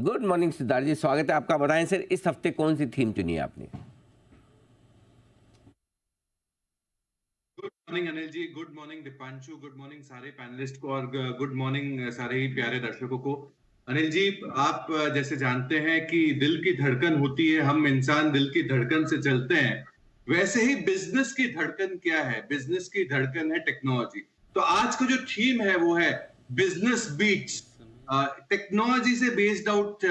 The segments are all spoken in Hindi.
गुड मॉर्निंग सिद्धार्थ जी, स्वागत है आपका। बताएं सर, इस हफ्ते कौन सी थीम चुनी है आपने? Good morning Anil ji, good morning Deepanshu, good morning सारे पैनलिस्ट को और गुड मॉर्निंग सारे ही प्यारे दर्शकों को। अनिल जी, आप जैसे जानते हैं कि दिल की धड़कन होती है, हम इंसान दिल की धड़कन से चलते हैं। वैसे ही बिजनेस की धड़कन क्या है? बिजनेस की धड़कन है टेक्नोलॉजी। तो आज का जो थीम है वो है बिजनेस बीट्स। टेक्नोलॉजी से बेस्ड आउट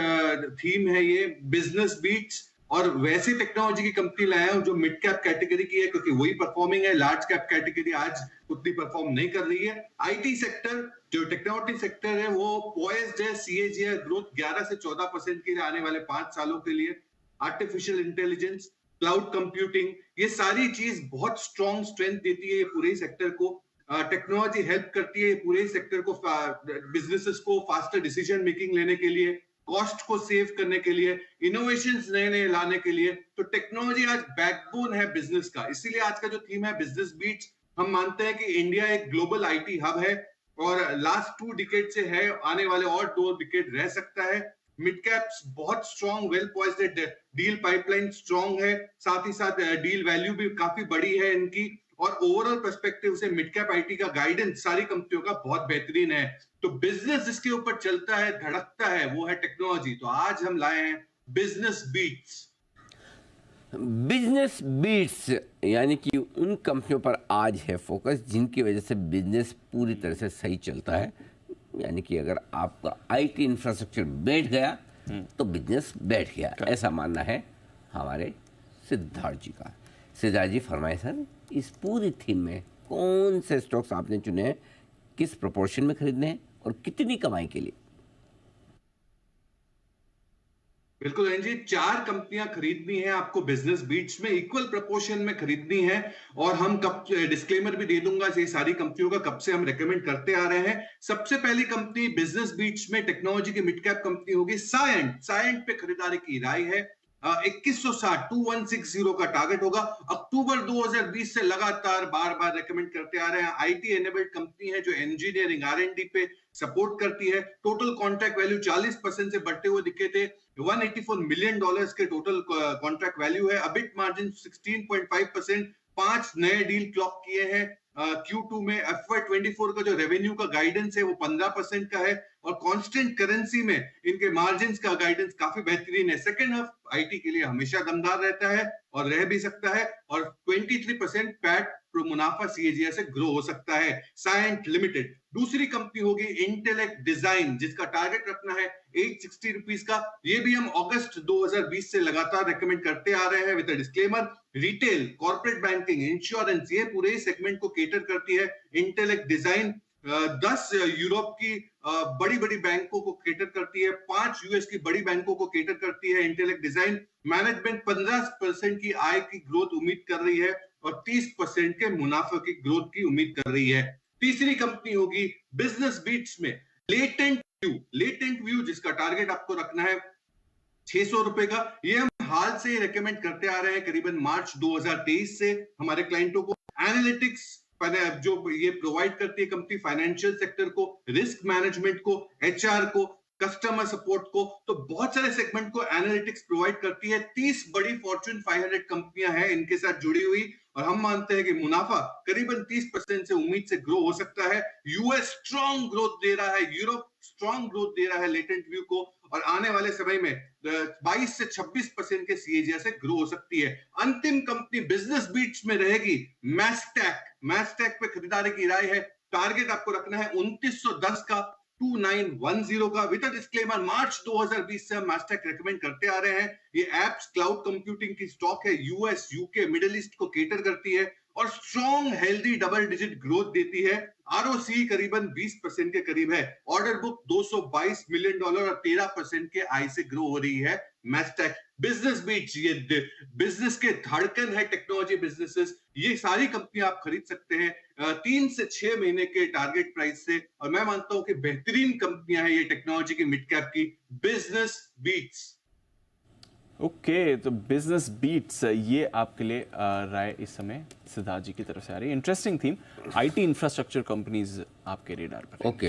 थीम है ये, बिजनेस बीट्स। और वैसी टेक्नोलॉजी की कंपनी लाया हूं जो मिड कैप कैटेगरी की है, क्योंकि वही परफॉर्मिंग है। लार्ज कैप कैटेगरी आज उतनी परफॉर्म नहीं कर रही है। आईटी सेक्टर, जो टेक्नोलॉजी सेक्टर है, वो पॉइज्ड है। सीएजीआर ग्रोथ 11 से 14% के लिए आने वाले 5 सालों के लिए। आर्टिफिशियल इंटेलिजेंस, क्लाउड कंप्यूटिंग, ये सारी चीज बहुत स्ट्रॉन्ग स्ट्रेंथ देती है ये पूरे सेक्टर को। टेक्नोलॉजी हेल्प करती है पूरे सेक्टर को, बिजनेसेस को फास्टर डिसीजन मेकिंग लेने के लिए, कॉस्ट को सेव करने के लिए, इनोवेशंस नए नए लाने के लिए। तो टेक्नोलॉजी आज बैकबोन है बिजनेस का। इसीलिए आज का जो थीम है बिजनेस बीट्स। हम मानते हैं कि इंडिया एक ग्लोबल आईटी हब है और लास्ट 2 डिकेड से है, आने वाले और 2 डिकेड रह सकता है। मिड कैप्स बहुत strong, well poised, deal pipeline strong है, साथ ही साथ डील वैल्यू भी काफी बड़ी है इनकी। और ओवरऑल पर्सपेक्टिव से मिड कैप आईटी का गाइडेंस सारी कंपनियों का बहुत बेहतरीन है। तो बिजनेस जिसके ऊपर चलता है, धड़कता है, वो है टेक्नोलॉजी। तो आज हम लाए हैं बिजनेस बीट्स। बिजनेस बीट्स, यानी कि उन कंपनियों पर आज है फोकस जिनकी वजह से बिजनेस पूरी तरह से सही चलता है। यानी कि अगर आपका आईटी इंफ्रास्ट्रक्चर बैठ गया तो बिजनेस बैठ गया, ऐसा मानना है हमारे सिद्धार्थ जी का। सिद्धार्थ जी फरमाए सर, इस पूरी थीम में कौन से स्टॉक्स आपने चुने हैं, किस प्रोपोर्शन में खरीदने हैं और कितनी कमाई के लिए? बिल्कुल जी, 4 कंपनियां खरीदनी है आपको बिजनेस बीट्स में, इक्वल प्रोपोर्शन में खरीदनी है। और हम कब, डिस्क्लेमर भी दे दूंगा ये सारी कंपनियों का, कब से हम रेकमेंड करते आ रहे हैं। सबसे पहली कंपनी बिजनेस बीट्स में टेक्नोलॉजी की मिड कैप कंपनी होगी सायंट। सायंट पे खरीदारी की राय है। 2160 2160 का टारगेट होगा। अक्टूबर 2020 से लगातार बार बार रेकमेंड करते आ रहे हैं। आईटी एनेबल्ड कंपनी है जो इंजीनियरिंग आर&डी पे सपोर्ट करती है। टोटल कॉन्ट्रैक्ट वैल्यू 40% से बढ़ते हुए दिखे थे। $184 मिलियन के टोटल कॉन्ट्रैक्ट वैल्यू है। अबिट मार्जिन 16.5%, 5 नए डील क्लॉक किए हैं। Q2 में FY24 का जो रेवेन्यू का गाइडेंस है वो 15% का है। और कांस्टेंट करेंसी में इनके मार्जिन्स का गाइडेंस काफी बेहतरीन है। सेकंड हाफ आईटी के लिए हमेशा दमदार रहता है और रह भी सकता है। और 23% पैट मुनाफा सीएजीआर से ग्रो हो सकता है। सायंट लिमिटेड। दूसरी कंपनी होगी इंटेलेक्ट डिजाइन, जिसका टारगेट रखना है 860 रुपीज का। ये भी हम अगस्त 2020 से लगातार रेकमेंड करते आ रहे हैं with disclaimer. Retail, corporate banking, insurance, ये पूरे सेगमेंट को केटर करती है इंटेलेक्ट डिजाइन। 10 यूरोप की बड़ी बड़ी बैंकों को केटर करती है, 5 यूएस की बड़ी बैंकों को केटर करती है इंटेलेक्ट डिजाइन। मैनेजमेंट 15% की आय की ग्रोथ उम्मीद कर रही है और 30% के मुनाफे की ग्रोथ की उम्मीद कर रही है। तीसरी कंपनी होगी बिजनेस बीट्स में लेटेंट व्यू। लेटेंट व्यू जिसका टारगेट आपको रखना है 600 रुपए का। ये हम हाल से रेकमेंड करते आ रहे हैं, करीबन मार्च 2023 से हमारे क्लाइंटों को। एनालिटिक्स जो ये प्रोवाइड करती है कंपनी फाइनेंशियल सेक्टर को, रिस्क मैनेजमेंट को, एचआर को, कस्टमर सपोर्ट को, तो बहुत सारे सेगमेंट को एनालिटिक्स प्रोवाइड करती है। 30 बड़ी फॉर्च्यून 500 कंपनियां हैं इनके साथ जुड़ी हुई। और हम मानते हैं कि मुनाफा करीबन 30% से उम्मीद से ग्रो हो सकता है। यूएस स्ट्रॉन्ग ग्रोथ दे रहा है, यूरोप स्ट्रॉन्ग ग्रोथ दे रहा है लेटेंट व्यू को। और आने वाले समय में 22 से 26% के सीएजीआर से ग्रो हो सकती है। अंतिम कंपनी बिजनेस बीट्स में रहेगी मैस्टैक। मैस्टैक पे खरीदारी की राय है। टारगेट आपको रखना है 2910 का, 2910 का। विद डिस्क्लेमर, मार्च 2020 से हम मैस्टैक रेकमेंड करते आ रहे हैं। ये एप्स क्लाउड कंप्यूटिंग की स्टॉक है, यूएस, यूके, मिडिल ईस्ट को केटर करती है और strong healthy double digit growth देती है। आरओसी करीबन 20% के करीब है। ऑर्डर बुक $222 मिलियन और 13% के आय से ग्रो हो रही है मैस्टैक। बिजनेस बीट्स, ये बिजनेस के धड़कन है टेक्नोलॉजी बिजनेसेस। ये सारी कंपनी आप खरीद सकते हैं 3 से 6 महीने के टारगेट प्राइस से। और मैं मानता हूं कि बेहतरीन कंपनियां हैं ये टेक्नोलॉजी की मिड कैप की बिजनेस बीट्स। ओके, तो बिजनेस बीट्स ये आपके लिए राय इस समय सिद्धार्थ जी की तरफ से आ रही है। Interesting theme, IT infrastructure companies आपके रेडार पर। ओके,